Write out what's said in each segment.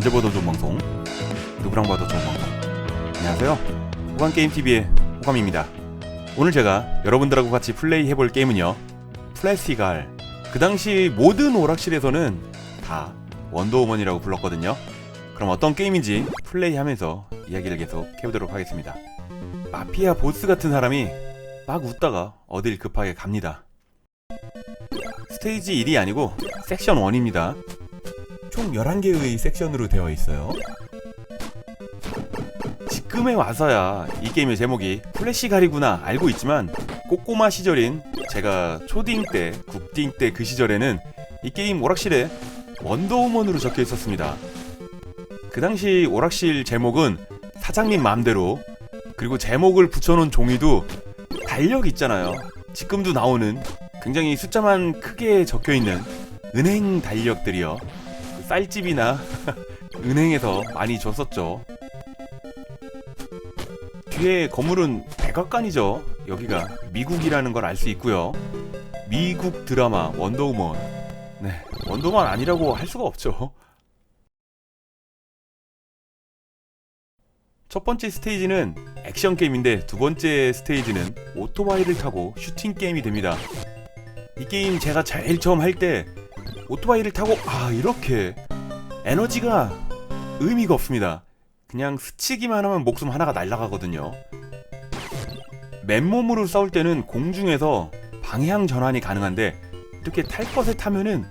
언제 봐도 좋은 방송, 누구랑 봐도 좋은 방송. 안녕하세요, 호감게임TV의 호감입니다. 오늘 제가 여러분들하고 같이 플레이해볼 게임은요, 플래시갈. 그 당시 모든 오락실에서는 다 원더우먼이라고 불렀거든요. 그럼 어떤 게임인지 플레이하면서 이야기를 계속 해보도록 하겠습니다. 마피아 보스 같은 사람이 막 웃다가 어딜 급하게 갑니다. 스테이지 1이 아니고 섹션 1입니다. 총 11개의 섹션으로 되어 있어요. 지금에 와서야 이 게임의 제목이 플래시갈이구나 알고 있지만, 꼬꼬마 시절인 제가 초딩 때, 국딩 때 그 시절에는 이 게임 오락실에 원더우먼으로 적혀 있었습니다. 그 당시 오락실 제목은 사장님 마음대로, 그리고 제목을 붙여놓은 종이도 달력 있잖아요. 지금도 나오는 굉장히 숫자만 크게 적혀있는 은행 달력들이요. 쌀집이나 은행에서 많이 줬었죠. 뒤에 건물은 백악관이죠. 여기가 미국이라는 걸 알 수 있고요. 미국 드라마 원더우먼. 네, 원더우먼 아니라고 할 수가 없죠. 첫 번째 스테이지는 액션 게임인데, 두 번째 스테이지는 오토바이를 타고 슈팅 게임이 됩니다. 이 게임 제가 제일 처음 할 때 오토바이를 타고 이렇게 에너지가 의미가 없습니다. 그냥 스치기만 하면 목숨 하나가 날아가거든요. 맨몸으로 싸울 때는 공중에서 방향 전환이 가능한데, 이렇게 탈 것에 타면은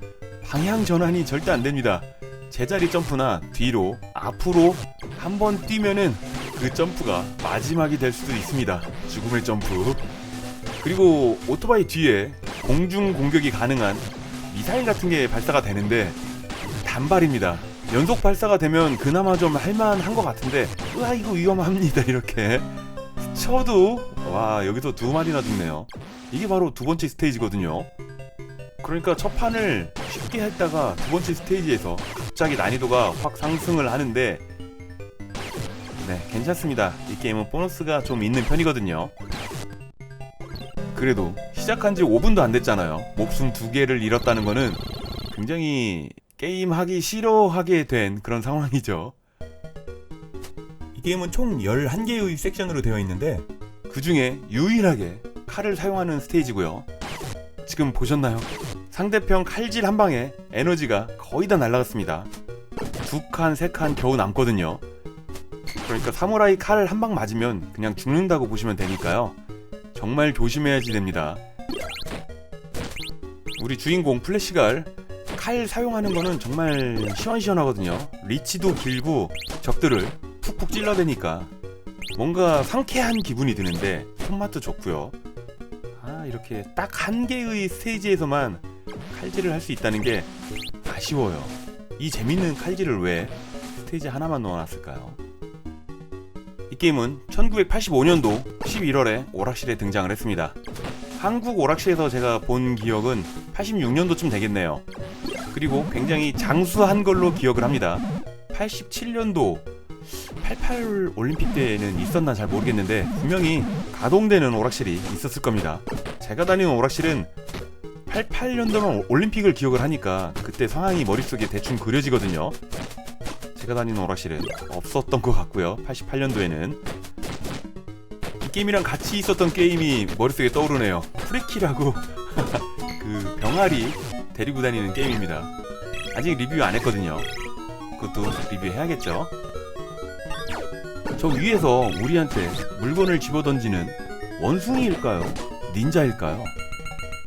방향 전환이 절대 안 됩니다. 제자리 점프나 뒤로, 앞으로 한번 뛰면은 그 점프가 마지막이 될 수도 있습니다. 죽음의 점프. 그리고 오토바이 뒤에 공중 공격이 가능한 미사일 같은 게 발사가 되는데, 단발입니다. 연속 발사가 되면 그나마 좀 할만한 것 같은데, 이거 위험합니다. 이렇게 쳐도 여기서 두 마리나 죽네요. 이게 바로 두 번째 스테이지거든요. 그러니까 첫 판을 쉽게 했다가 두 번째 스테이지에서 갑자기 난이도가 확 상승을 하는데, 네, 괜찮습니다. 이 게임은 보너스가 좀 있는 편이거든요. 그래도 시작한 지 5분도 안 됐잖아요. 목숨 2개를 잃었다는 거는 굉장히 게임하기 싫어하게 된 그런 상황이죠. 이 게임은 총 11개의 섹션으로 되어 있는데, 그 중에 유일하게 칼을 사용하는 스테이지고요. 지금 보셨나요? 상대편 칼질 한 방에 에너지가 거의 다 날아갔습니다. 2칸, 3칸 겨우 남거든요. 그러니까 사무라이 칼 한 방 맞으면 그냥 죽는다고 보시면 되니까요. 정말 조심해야지 됩니다. 우리 주인공 플래시갈 칼 사용하는 거는 정말 시원시원하거든요. 리치도 길고 적들을 푹푹 찔러대니까 뭔가 상쾌한 기분이 드는데, 손맛도 좋고요. 이렇게 딱 한 개의 스테이지에서만 칼질을 할 수 있다는 게 아쉬워요. 이 재밌는 칼질을 왜 스테이지 하나만 넣어놨을까요? 이 게임은 1985년도 11월에 오락실에 등장을 했습니다. 한국 오락실에서 제가 본 기억은 86년도쯤 되겠네요. 그리고 굉장히 장수한 걸로 기억을 합니다. 87년도 88 올림픽 때는 있었나 잘 모르겠는데, 분명히 가동되는 오락실이 있었을 겁니다. 제가 다니는 오락실은 88년도만 올림픽을 기억을 하니까 그때 상황이 머릿속에 대충 그려지거든요. 제가 다니는 오락실은 없었던 것 같고요. 88년도에는 이 게임이랑 같이 있었던 게임이 머릿속에 떠오르네요. 프레키라고 그 병아리 데리고 다니는 게임입니다. 아직 리뷰 안 했거든요. 그것도 리뷰해야겠죠. 저 위에서 우리한테 물건을 집어던지는 원숭이일까요? 닌자일까요?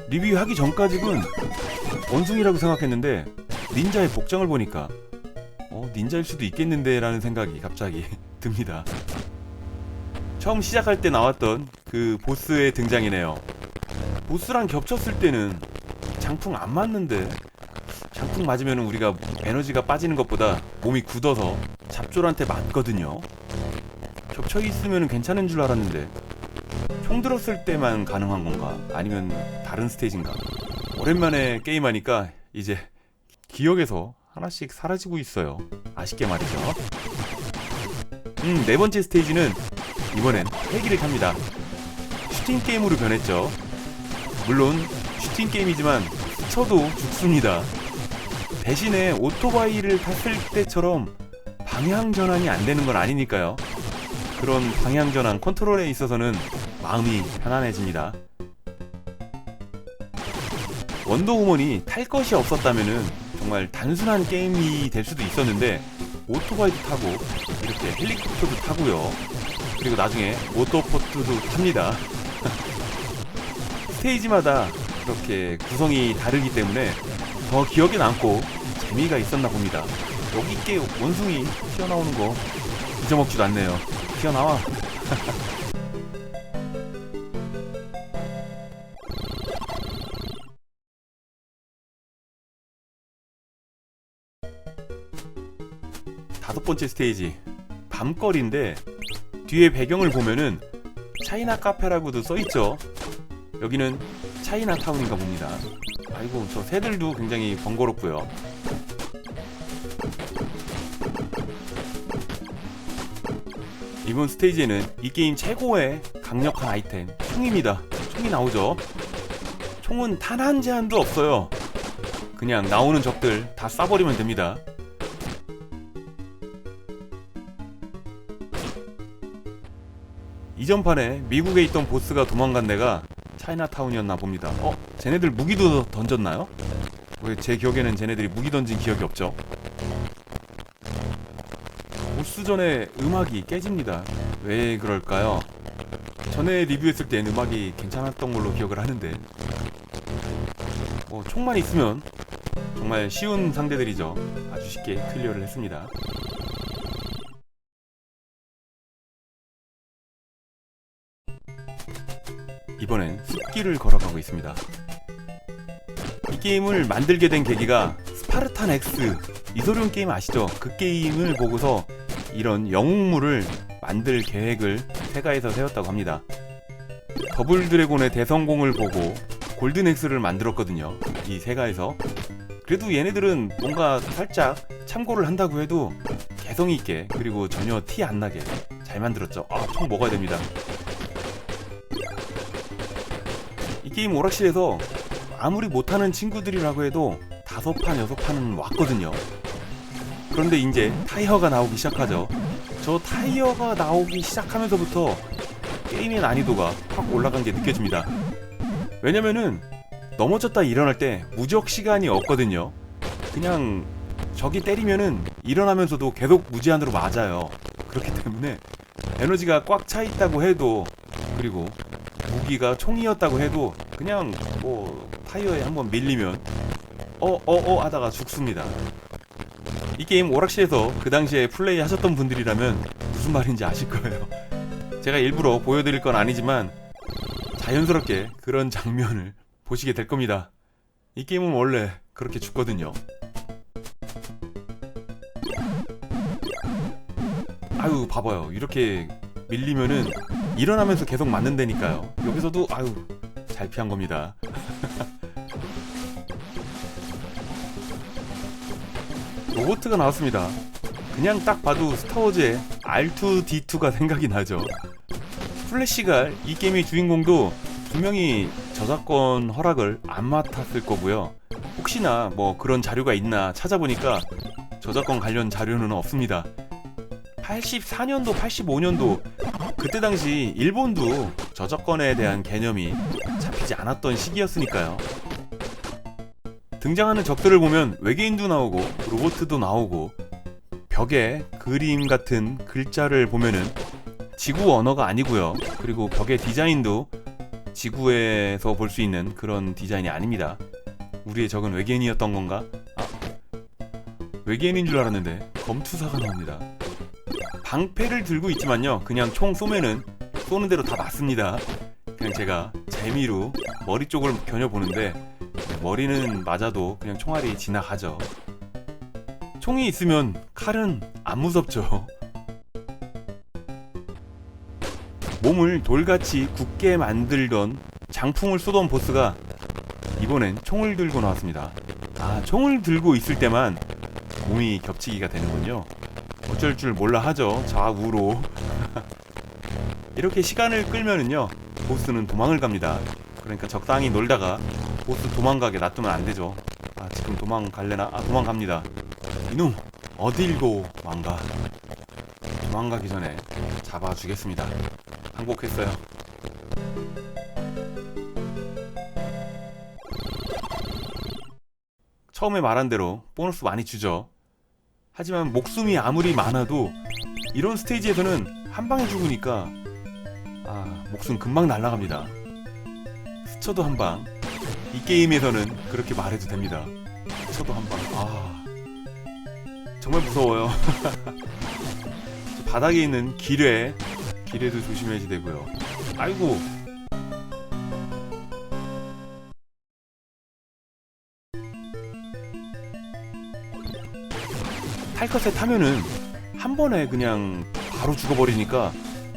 리뷰하기 전까지는 원숭이라고 생각했는데, 닌자의 복장을 보니까 닌자일 수도 있겠는데 라는 생각이 갑자기 듭니다. 처음 시작할 때 나왔던 그 보스의 등장이네요. 보스랑 겹쳤을 때는 장풍 안 맞는데, 장풍 맞으면 우리가 에너지가 빠지는 것보다 몸이 굳어서 잡졸한테 맞거든요. 겹쳐있으면 괜찮은 줄 알았는데, 총 들었을 때만 가능한 건가? 아니면 다른 스테이지인가? 오랜만에 게임하니까 이제 기억에서 하나씩 사라지고 있어요. 아쉽게 말이죠. 네 번째 스테이지는 이번엔 헬기를 탑니다. 슈팅 게임으로 변했죠. 물론 슈팅 게임이지만 스쳐도 죽습니다. 대신에 오토바이를 탔을 때처럼 방향 전환이 안 되는 건 아니니까요. 그런 방향 전환 컨트롤에 있어서는 마음이 편안해집니다. 원더우먼이 탈 것이 없었다면은 정말 단순한 게임이 될 수도 있었는데, 오토바이도 타고 이렇게 헬리콥터도 타고요. 그리고 나중에 모터보트도 탑니다. 스테이지마다 이렇게 구성이 다르기 때문에 더 기억에 남고 재미가 있었나 봅니다. 여기 있게 원숭이 튀어나오는 거 잊어먹지도 않네요. 튀어나와. 다섯 번째 스테이지, 밤거리인데 뒤에 배경을 보면은 차이나 카페라고도 써있죠. 여기는 차이나타운인가 봅니다. 아이고, 저 새들도 굉장히 번거롭고요. 이번 스테이지에는 이 게임 최고의 강력한 아이템, 총입니다. 총이 나오죠. 총은 탄 한 제한도 없어요. 그냥 나오는 적들 다 쏴버리면 됩니다. 이전 판에 미국에 있던 보스가 도망간 데가 차이나타운이었나 봅니다. 쟤네들 무기도 던졌나요? 왜 제 기억에는 쟤네들이 무기 던진 기억이 없죠? 보스 전에 음악이 깨집니다. 왜 그럴까요? 전에 리뷰했을 땐 음악이 괜찮았던 걸로 기억을 하는데, 총만 있으면 정말 쉬운 상대들이죠. 아주 쉽게 클리어를 했습니다. 이번엔 숲길을 걸어가고 있습니다. 이 게임을 만들게 된 계기가 스파르탄 X, 이소룡 게임 아시죠? 그 게임을 보고서 이런 영웅물을 만들 계획을 세가에서 세웠다고 합니다. 더블 드래곤의 대성공을 보고 골든 X를 만들었거든요. 이 세가에서. 그래도 얘네들은 뭔가 살짝 참고를 한다고 해도 개성이 있게, 그리고 전혀 티 안 나게 잘 만들었죠. 총 먹어야 됩니다. 이 게임 오락실에서 아무리 못하는 친구들이라고 해도 5판, 6판은 왔거든요. 그런데 이제 타이어가 나오기 시작하죠. 저 타이어가 나오기 시작하면서부터 게임의 난이도가 확 올라간 게 느껴집니다. 왜냐면은 넘어졌다 일어날 때 무적 시간이 없거든요. 그냥 적이 때리면은 일어나면서도 계속 무제한으로 맞아요. 그렇기 때문에 에너지가 꽉 차 있다고 해도, 그리고 무기가 총이었다고 해도 그냥 타이어에 한번 밀리면 하다가 죽습니다. 이 게임 오락실에서 그 당시에 플레이 하셨던 분들이라면 무슨 말인지 아실 거예요. 제가 일부러 보여드릴 건 아니지만 자연스럽게 그런 장면을 보시게 될 겁니다. 이 게임은 원래 그렇게 죽거든요. 아유, 봐봐요. 이렇게 밀리면은 일어나면서 계속 맞는다니까요. 여기서도 잘 피한 겁니다. 로보트가 나왔습니다. 그냥 딱 봐도 스타워즈의 R2-D2가 생각이 나죠. 플래시가 이 게임의 주인공도 분명히 저작권 허락을 안 맡았을 거고요. 혹시나 그런 자료가 있나 찾아보니까 저작권 관련 자료는 없습니다. 84년도, 85년도 그때 당시 일본도 저작권에 대한 개념이 잡히지 않았던 시기였으니까요. 등장하는 적들을 보면 외계인도 나오고 로봇도 나오고, 벽에 그림 같은 글자를 보면은 지구 언어가 아니고요. 그리고 벽의 디자인도 지구에서 볼 수 있는 그런 디자인이 아닙니다. 우리의 적은 외계인이었던 건가? 외계인인 줄 알았는데 검투사가 나옵니다. 방패를 들고 있지만요, 그냥 총 쏘면은 쏘는 대로 다 맞습니다. 그냥 제가 재미로 머리 쪽을 겨녀보는데 머리는 맞아도 그냥 총알이 지나가죠. 총이 있으면 칼은 안 무섭죠. 몸을 돌같이 굳게 만들던 장풍을 쏘던 보스가 이번엔 총을 들고 나왔습니다. 총을 들고 있을 때만 몸이 겹치기가 되는군요. 어쩔 줄 몰라 하죠. 좌우로. 이렇게 시간을 끌면은요, 보스는 도망을 갑니다. 그러니까 적당히 놀다가 보스 도망가게 놔두면 안 되죠. 지금 도망갈래나? 도망갑니다. 이놈 어딜 고 망가. 도망가기 전에 잡아주겠습니다. 항복했어요. 처음에 말한 대로 보너스 많이 주죠. 하지만 목숨이 아무리 많아도 이런 스테이지에서는 한 방에 죽으니까 목숨 금방 날아갑니다. 스쳐도 한 방. 이 게임에서는 그렇게 말해도 됩니다. 스쳐도 한 방. 정말 무서워요. 바닥에 있는 기뢰도 조심해야지 되고요. 아이고. 탈컷에 타면은 한 번에 그냥 바로 죽어버리니까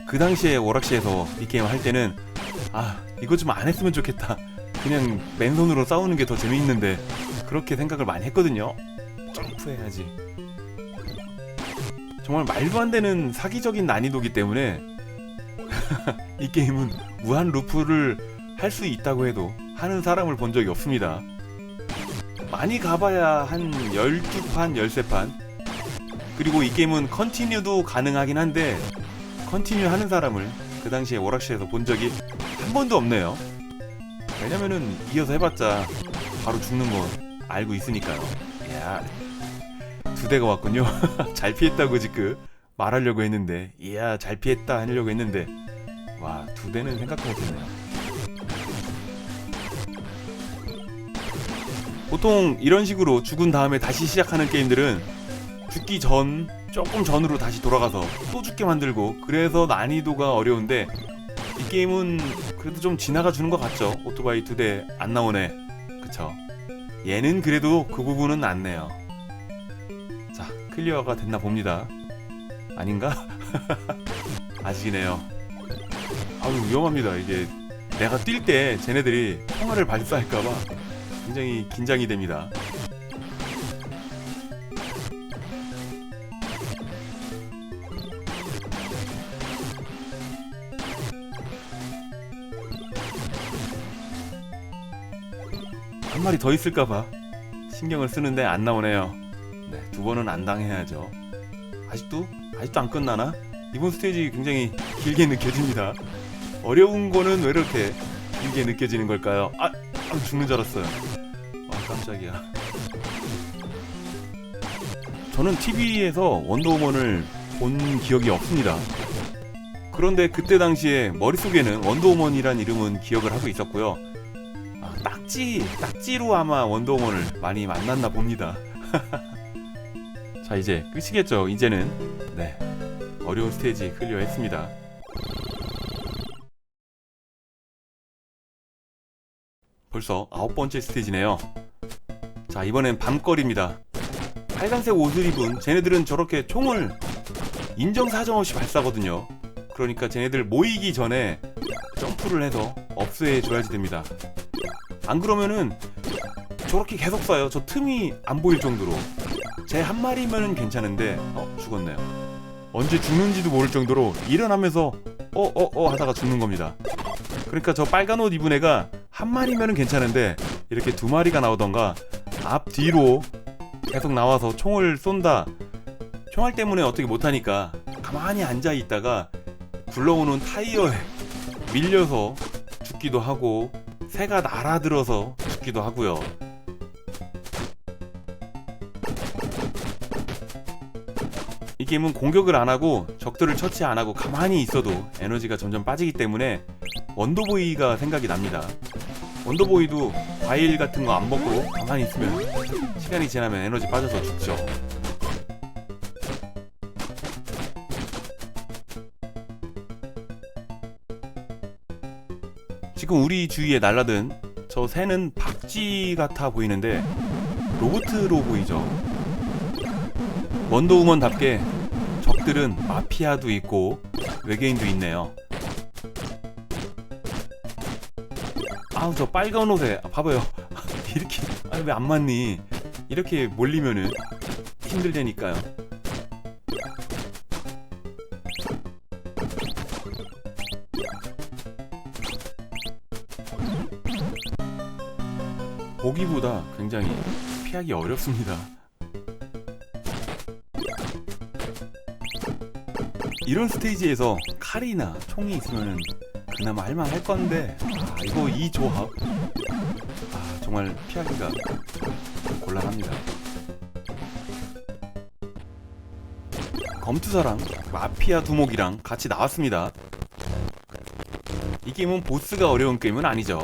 그 당시에 오락실에서 이 게임 할 때는 이거 좀 안 했으면 좋겠다. 그냥 맨손으로 싸우는 게 더 재미있는데 그렇게 생각을 많이 했거든요. 점프해야지. 정말 말도 안 되는 사기적인 난이도기 때문에 이 게임은 무한 루프를 할 수 있다고 해도 하는 사람을 본 적이 없습니다. 많이 가봐야 한 12판, 13판. 그리고 이 게임은 컨티뉴도 가능하긴 한데 컨티뉴 하는 사람을 그 당시에 오락실에서 본 적이 한 번도 없네요. 왜냐면은 이어서 해봤자 바로 죽는 거 알고 있으니까요. 이야, 2대가 왔군요. 잘 피했다고 지금 말하려고 했는데, 이야 잘 피했다 하려고 했는데, 와 2대는 생각 못했네요. 보통 이런 식으로 죽은 다음에 다시 시작하는 게임들은 죽기 전, 조금 전으로 다시 돌아가서 또 죽게 만들고, 그래서 난이도가 어려운데 이 게임은 그래도 좀 지나가 주는 것 같죠. 오토바이 2대 안 나오네. 그쵸? 얘는 그래도 그 부분은 낫네요. 자, 클리어가 됐나 봅니다. 아닌가? 아직이네요. 위험합니다. 이게 내가 뛸 때 쟤네들이 총알을 발사할까봐 굉장히 긴장이 됩니다. 한 마리 더 있을까봐 신경을 쓰는데 안 나오네요. 네, 2번은 안 당해야죠. 아직도 안 끝나나? 이번 스테이지 굉장히 길게 느껴집니다. 어려운 거는 왜 이렇게 길게 느껴지는 걸까요? 죽는 줄 알았어요. 깜짝이야. 저는 TV에서 원더우먼을 본 기억이 없습니다. 그런데 그때 당시에 머릿속에는 원더우먼이란 이름은 기억을 하고 있었고요. 딱지로 아마 원더우먼을 많이 만났나 봅니다. 자, 이제 끝이겠죠. 이제는. 네, 어려운 스테이지 클리어했습니다. 벌써 9번째 스테이지네요. 자, 이번엔 밤거리입니다. 빨간색 옷을 입은 쟤네들은 저렇게 총을 인정사정 없이 발사거든요. 그러니까 쟤네들 모이기 전에 점프를 해서 없애줘야지 됩니다. 안 그러면은 저렇게 계속 쏴요. 저 틈이 안 보일 정도로. 쟤 한 마리면은 괜찮은데 죽었네요. 언제 죽는지도 모를 정도로 일어나면서 하다가 죽는 겁니다. 그러니까 저 빨간 옷 입은 애가 한 마리면은 괜찮은데 이렇게 2마리가 나오던가 앞뒤로 계속 나와서 총을 쏜다. 총알 때문에 어떻게 못하니까 가만히 앉아있다가 굴러오는 타이어에 밀려서 죽기도 하고, 새가 날아들어서 죽기도 하고요. 이 게임은 공격을 안하고 적들을 처치 안하고 가만히 있어도 에너지가 점점 빠지기 때문에 원더보이가 생각이 납니다. 원더보이도 과일 같은 거 안 먹고 가만히 있으면 시간이 지나면 에너지 빠져서 죽죠. 지금 우리 주위에 날라든 저 새는 박쥐 같아 보이는데 로봇으로 보이죠. 원더우먼답게 적들은 마피아도 있고 외계인도 있네요. 저 빨간 옷에 봐봐요. 이렇게 왜 안 맞니? 이렇게 몰리면은 힘들다니까요. 보기보다 굉장히 피하기 어렵습니다. 이런 스테이지에서 칼이나 총이 있으면은 그나마 할만할 건데, 이거 이 조합 정말 피하기가 곤란합니다. 검투사랑 마피아 두목이랑 같이 나왔습니다. 이 게임은 보스가 어려운 게임은 아니죠.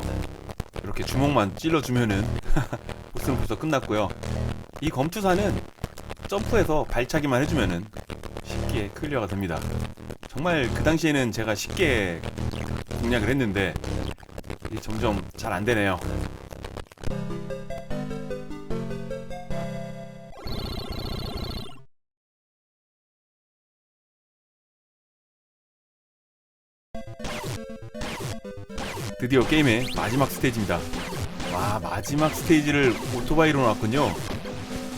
이렇게 주먹만 찔러주면은 보스는 벌써 끝났고요. 이 검투사는 점프해서 발차기만 해주면은 쉽게 클리어가 됩니다. 정말 그 당시에는 제가 쉽게 공략을 했는데 점점 잘 안되네요. 드디어 게임의 마지막 스테이지입니다. 와, 마지막 스테이지를 오토바이로 놨군요.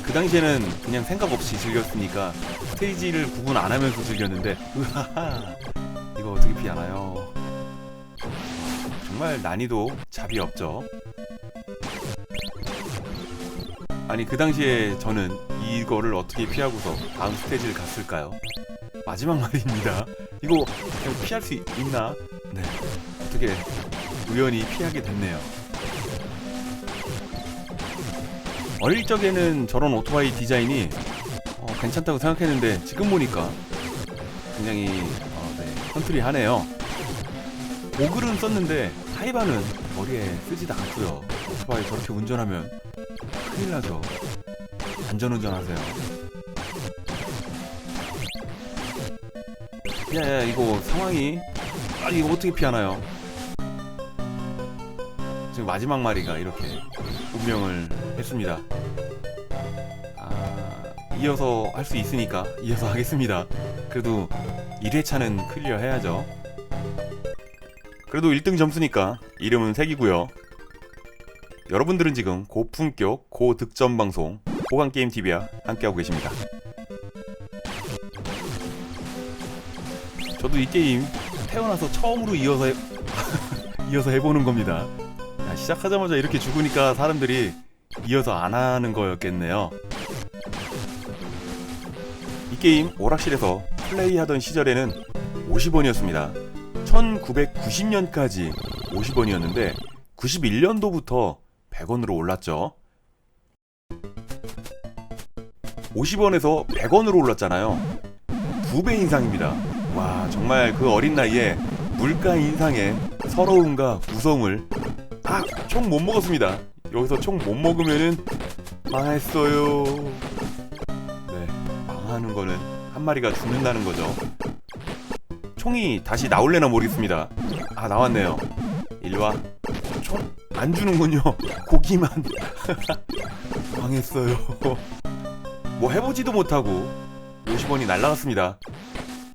그 당시에는 그냥 생각 없이 즐겼으니까 스테이지를 구분 안 하면서 즐겼는데, 으하하, 이거 어떻게 피하나요? 정말 난이도 잡이 없죠. 아니, 그 당시에 저는 이거를 어떻게 피하고서 다음 스테이지를 갔을까요? 마지막 말입니다. 이거 피할 수 있나? 네, 어떻게 우연히 피하게 됐네요. 어릴 적에는 저런 오토바이 디자인이 괜찮다고 생각했는데 지금 보니까 굉장히 컨트리하네요. 고글은 썼는데 하이바는 머리에 쓰지도 않고요. 오토바이 저렇게 운전하면 큰일 나죠. 안전운전 하세요. 야, 이거 상황이 이거 어떻게 피하나요? 지금 마지막 마리가 이렇게 운명을 했습니다. 이어서 할 수 있으니까 이어서 하겠습니다. 그래도 1회차는 클리어 해야죠. 그래도 1등 점수니까 이름은 새기고요. 여러분들은 지금 고품격 고득점 방송 호강게임TV와 함께하고 계십니다. 저도 이 게임 태어나서 처음으로 이어서 해보는 겁니다. 시작하자마자 이렇게 죽으니까 사람들이 이어서 안 하는 거였겠네요. 이 게임 오락실에서 플레이하던 시절에는 50원이었습니다. 1990년까지 50원이었는데 91년도부터 100원으로 올랐죠. 50원에서 100원으로 올랐잖아요. 2배 인상입니다. 와, 정말 그 어린 나이에 물가 인상의 서러움과 무서움을 총 못 먹었습니다. 여기서 총 못 먹으면은 망했어요. 네, 망하는 거는 한 마리가 죽는다는 거죠. 총이 다시 나올래나 모르겠습니다. 나왔네요. 일로와. 총 안 주는군요. 고기만. 망했어요. 뭐 해보지도 못하고 50원이 날라갔습니다.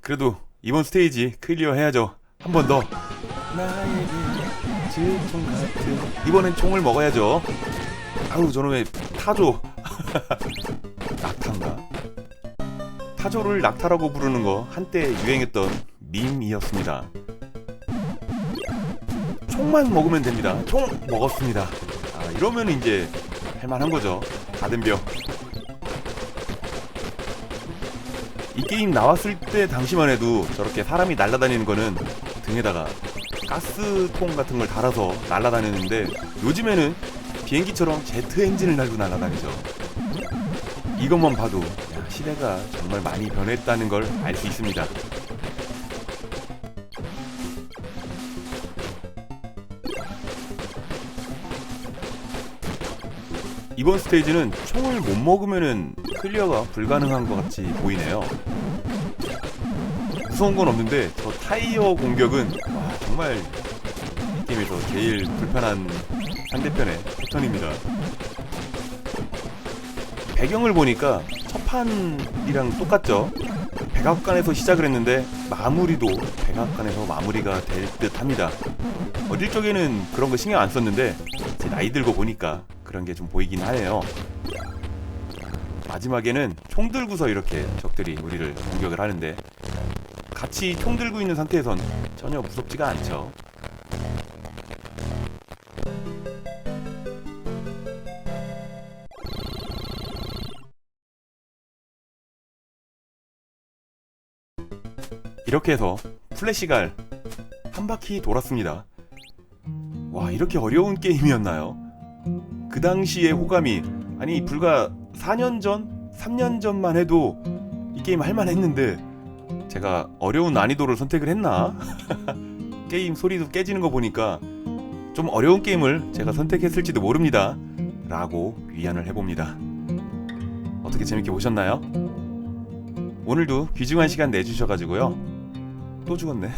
그래도 이번 스테이지 클리어 해야죠. 한 번 더. 나에게 질통 같은. 이번엔 총을 먹어야죠. 저놈의 타조. 낙타인가? 타조를 낙타라고 부르는 거 한때 유행했던 밈이었습니다. 총만 먹으면 됩니다. 총 먹었습니다. 이러면 이제 할만한 거죠. 다덤벼. 이 게임 나왔을 때 당시만 해도 저렇게 사람이 날아다니는 거는 등에다가 가스통 같은 걸 달아서 날아다녔는데 요즘에는 비행기처럼 제트 엔진을 달고 날아다니죠. 이것만 봐도 시대가 정말 많이 변했다는 걸 알 수 있습니다. 이번 스테이지는 총을 못 먹으면은 클리어가 불가능한 것 같이 보이네요. 무서운 건 없는데 저 타이어 공격은 정말 이 게임에서 제일 불편한 상대편의 패턴입니다. 배경을 보니까 첫 판이랑 똑같죠? 백악관에서 시작을 했는데 마무리도 백악관에서 마무리가 될 듯 합니다. 어릴 적에는 그런 거 신경 안 썼는데 제 나이 들고 보니까 그런 게 좀 보이긴 하네요. 마지막에는 총 들고서 이렇게 적들이 우리를 공격을 하는데 같이 총 들고 있는 상태에선 전혀 무섭지가 않죠. 이렇게 해서 플래시갈 한 바퀴 돌았습니다. 와, 이렇게 어려운 게임이었나요? 그 당시에 호감이, 아니 불과 4년 전? 3년 전만 해도 이 게임 할만했는데 제가 어려운 난이도를 선택을 했나? 게임 소리도 깨지는 거 보니까 좀 어려운 게임을 제가 선택했을지도 모릅니다 라고 위안을 해봅니다. 어떻게 재밌게 보셨나요? 오늘도 귀중한 시간 내주셔가지고요. 또 죽었네.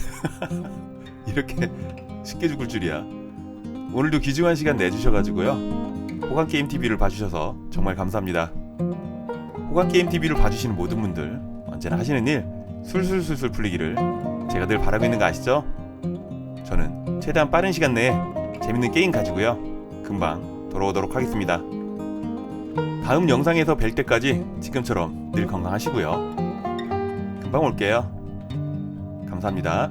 이렇게 쉽게 죽을 줄이야. 오늘도 귀중한 시간 내주셔가지고요. 호감게임TV를 봐주셔서 정말 감사합니다. 호감게임TV를 봐주시는 모든 분들 언제나 하시는 일 술술술술 풀리기를 제가 늘 바라고 있는 거 아시죠? 저는 최대한 빠른 시간 내에 재밌는 게임 가지고요 금방 돌아오도록 하겠습니다. 다음 영상에서 뵐 때까지 지금처럼 늘 건강하시고요. 금방 올게요. 감사합니다.